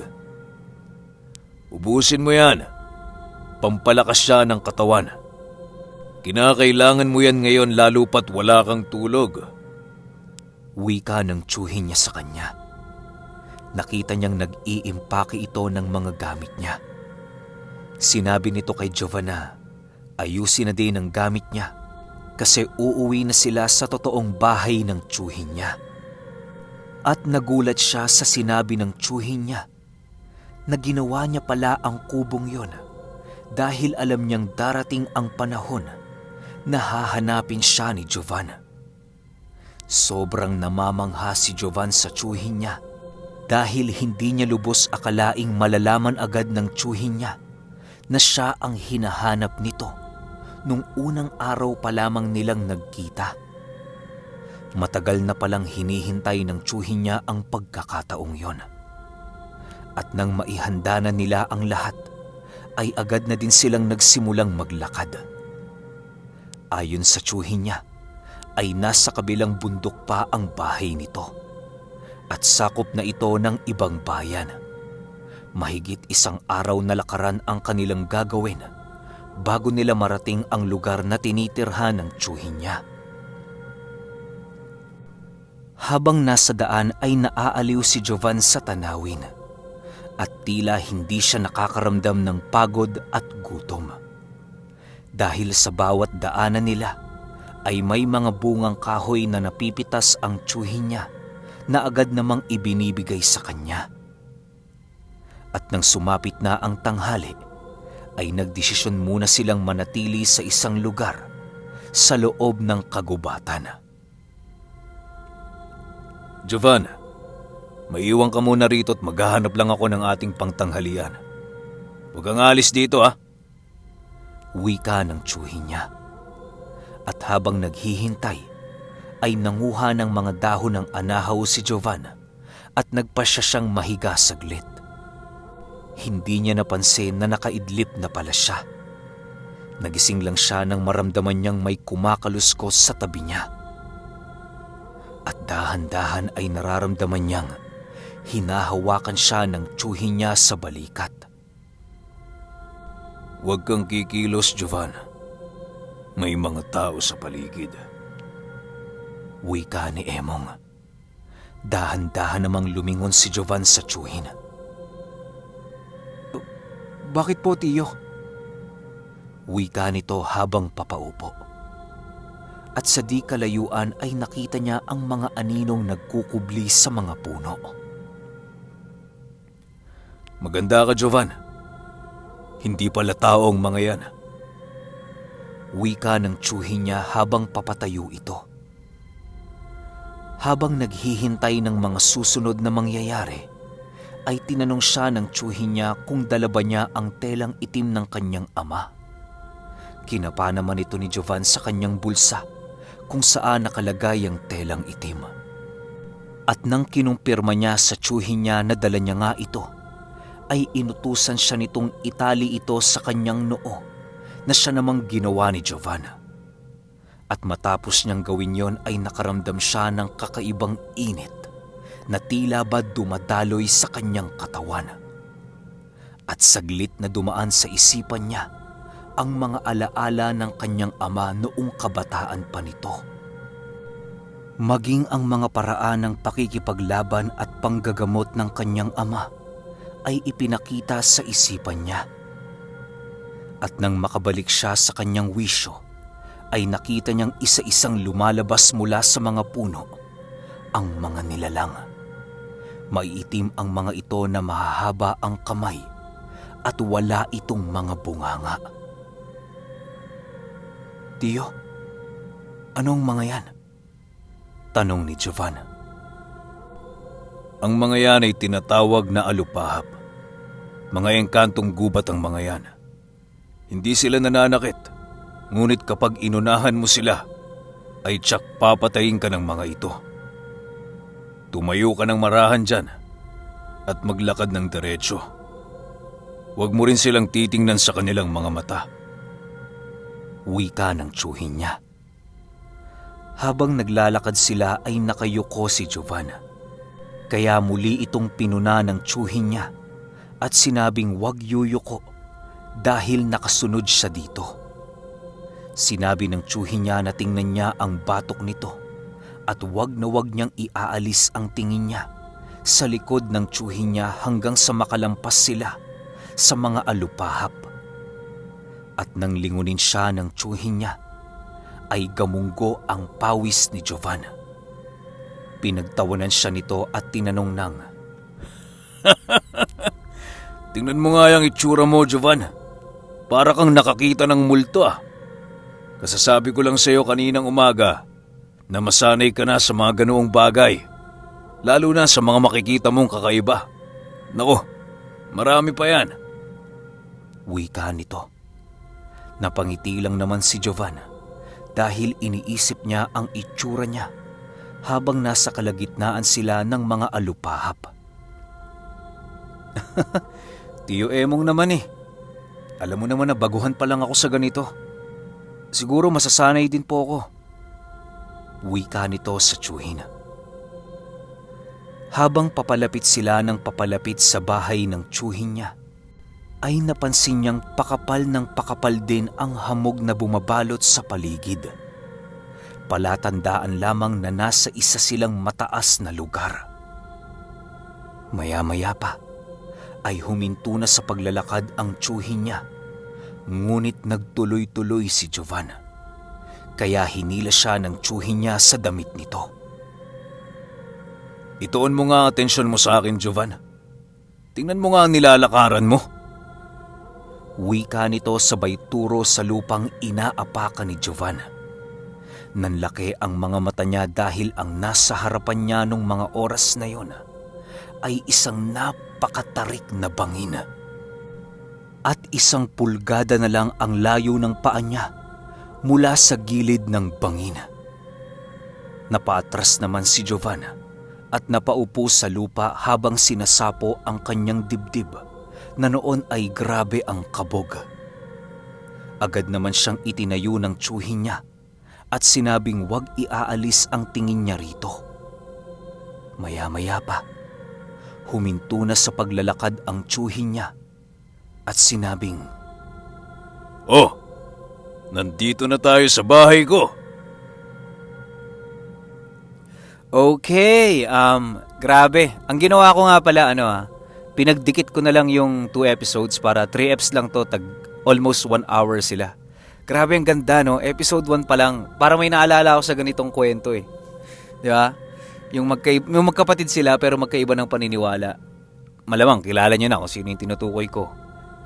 Speaker 2: Ubusin mo yan. Pampalakas siya ng katawan. Kinakailangan mo yan ngayon lalo pat wala kang tulog.
Speaker 1: Wika ng tiyuhin niya sa kanya. Nakita niyang nag-iimpake ito ng mga gamit niya. Sinabi nito kay Jovan na ayusin na din ang gamit niya kasi uuwi na sila sa totoong bahay ng tiyuhin niya. At nagulat siya sa sinabi ng tiyuhin niya na ginawa niya pala ang kubong yon dahil alam niyang darating ang panahon na hahanapin siya ni Jovan. Sobrang namamangha si Jovan sa tiyuhin niya dahil hindi niya lubos akalaing malalaman agad ng tiyuhin niya na siya ang hinahanap nito nung unang araw pa lamang nilang nagkita. Matagal na palang hinihintay ng tiyuhin niya ang pagkakataong yon. At nang maihanda na nila ang lahat, ay agad na din silang nagsimulang maglakad. Ayon sa tiyuhin niya, ay nasa kabilang bundok pa ang bahay nito at sakop na ito ng ibang bayan. Mahigit isang araw na lakaran ang kanilang gagawin bago nila marating ang lugar na tinitirhan ng tiyuhin niya. Habang nasa daan ay naaaliw si Jovan sa tanawin at tila hindi siya nakakaramdam ng pagod at gutom. Dahil sa bawat daanan nila ay may mga bungang kahoy na napipitas ang tiyuhin niya na agad namang ibinibigay sa kanya. At nang sumapit na ang tanghali, ay nagdesisyon muna silang manatili sa isang lugar sa loob ng kagubatan.
Speaker 2: Jovan, maiwan ka muna rito at maghahanap lang ako ng ating pangtanghalian. Huwag kang alis dito ha.
Speaker 1: Wika ng tiyuhin niya. At habang naghihintay, ay nanguha ng mga dahon ng anahaw si Jovan at nagpasya siyang mahiga saglit. Hindi niya napansin na nakaidlip na pala siya. Nagising lang siya nang maramdaman niyang may kumakaluskos sa tabi niya. At dahan-dahan ay nararamdaman niyang hinahawakan siya ng tiyuhin niya sa balikat.
Speaker 2: Huwag kang kikilos, Jovan. May mga tao sa paligid.
Speaker 1: Wika ni Emong. Dahan-dahan namang lumingon si Jovan sa tiyuhin.
Speaker 4: Bakit po, tiyo?
Speaker 1: Wika nito habang papaupo. At sa di kalayuan ay nakita niya ang mga aninong nagkukubli sa mga puno.
Speaker 2: Maganda ka, Jovan. Hindi pala tao ang mga yan.
Speaker 1: Wika ng tiyuhin niya habang papatayo ito. Habang naghihintay ng mga susunod na mangyayari, ay tinanong siya ng tiyuhin niya kung dala ba niya ang telang itim ng kanyang ama. Kinapa naman ito ni Jovan sa kanyang bulsa kung saan nakalagay ang telang itim. At nang kinumpirma niya sa tiyuhin niya na dala niya nga ito, ay inutusan siya nitong itali ito sa kanyang noo na siya namang ginawa ni Jovan. At matapos niyang gawin yon ay nakaramdam siya ng kakaibang init na tila ba dumadaloy sa kanyang katawan. At saglit na dumaan sa isipan niya ang mga alaala ng kanyang ama noong kabataan pa nito. Maging ang mga paraan ng pakikipaglaban at panggagamot ng kanyang ama ay ipinakita sa isipan niya. At nang makabalik siya sa kanyang wisyo, ay nakita niyang isa-isang lumalabas mula sa mga puno ang mga nilalang. Maiitim ang mga ito na mahahaba ang kamay at wala itong mga bunganga. Tiyo, anong mga yan? Tanong ni Jovan.
Speaker 2: Ang mga yan ay tinatawag na alupahap. Mga engkantong gubat ang mga yan. Hindi sila nananakit, ngunit kapag inunahan mo sila, ay tsak papatayin ka ng mga ito. Tumayo ka ng marahan dyan at maglakad ng diretsyo. Huwag mo rin silang titingnan sa kanilang mga mata.
Speaker 1: Wika ng tiyuhin niya. Habang naglalakad sila ay nakayuko si Jovan. Kaya muli itong pinuna ng tiyuhin niya at sinabing wag yuyuko dahil nakasunod siya dito. Sinabi ng tiyuhin niya na tingnan niya ang batok nito at wag na wag niyang iaalis ang tingin niya sa likod ng tiyuhin niya hanggang sa makalampas sila sa mga alupahap. At nang lingunin siya ng tiyuhin niya, ay gamunggo ang pawis ni Jovan. Pinagtawanan siya nito at tinanong ng,
Speaker 2: Tingnan mo nga yung itsura mo, Jovan. Para kang nakakita ng multo ah. Kasasabi ko lang sa iyo kaninang umaga na masanay ka na sa mga ganoong bagay. Lalo na sa mga makikita mong kakaiba. Nako, marami pa yan.
Speaker 1: Wika nito. Napangiti lang naman si Jovan dahil iniisip niya ang itsura niya habang nasa kalagitnaan sila ng mga alupahap.
Speaker 2: Tiyo Emong naman eh. Alam mo naman na baguhan pa lang ako sa ganito. Siguro masasanay din po ako.
Speaker 1: Wika nito sa tiyuhin. Habang papalapit sila ng papalapit sa bahay ng tiyuhin niya, ay napansin niyang pakapal ng pakapal din ang hamog na bumabalot sa paligid. Palatandaan lamang na nasa isa silang mataas na lugar. Maya-maya pa ay huminto na sa paglalakad ang tiyuhin niya, ngunit nagtuloy-tuloy si Jovan. Kaya hinila siya ng tiyuhin niya sa damit nito.
Speaker 2: Ituon mo nga atensyon mo sa akin, Jovan. Tingnan mo nga ang nilalakaran mo.
Speaker 1: Wika nito sabay turo sa lupang inaapakan ni Jovan. Nanlaki ang mga mata niya dahil ang nasa harapan niya nung mga oras na yon ay isang napakatarik na bangin. At isang pulgada na lang ang layo ng paa niya mula sa gilid ng bangin. Napaatras naman si Jovan at napaupo sa lupa habang sinasapo ang kanyang dibdib na noon ay grabe ang kabog. Agad naman siyang itinayo ng tiyuhin niya at sinabing wag iaalis ang tingin niya rito. Maya-maya pa, huminto na sa paglalakad ang tiyuhin niya at sinabing,
Speaker 2: Oh, nandito na tayo sa bahay ko.
Speaker 4: Okay, grabe. Ang ginawa ko nga pala, pinagdikit ko na lang yung 2 episodes para 3 eps lang to, tag almost 1 hour sila. Grabe ang ganda, no? Episode 1 pa lang. Para may naalala ako sa ganitong kwento eh. Di ba? Yung magkapatid sila pero magkaiba ng paniniwala. Malamang kilala niyo na kung sino yung tinutukoy ko.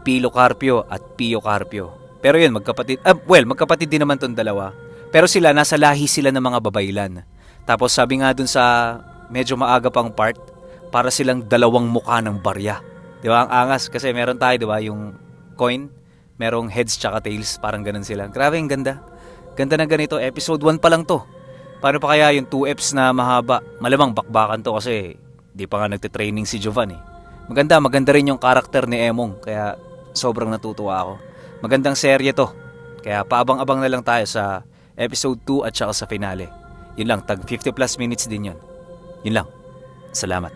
Speaker 4: Pilo Carpio at Pio Carpio. Pero yun, magkapatid din naman tong dalawa. Pero sila, nasa lahi sila ng mga babaylan. Tapos sabi nga dun sa medyo maaga pang part, para silang dalawang mukha ng barya. Di ba? Ang angas kasi meron tayo, di ba? Yung coin, merong heads tsaka tails, parang ganun sila. Grabe, ang ganda. Ganda na ganito. Episode 1 pa lang to. Paano pa kaya yung 2 eps na mahaba? Malamang bakbakan to kasi di pa nga nagtitraining si Jovan eh. Maganda rin yung karakter ni Emong, kaya sobrang natutuwa ako. Magandang serye to. Kaya paabang-abang na lang tayo sa episode 2 at saka sa finale. Yun lang, tag 50 plus minutes din yun. Yun lang. Salamat.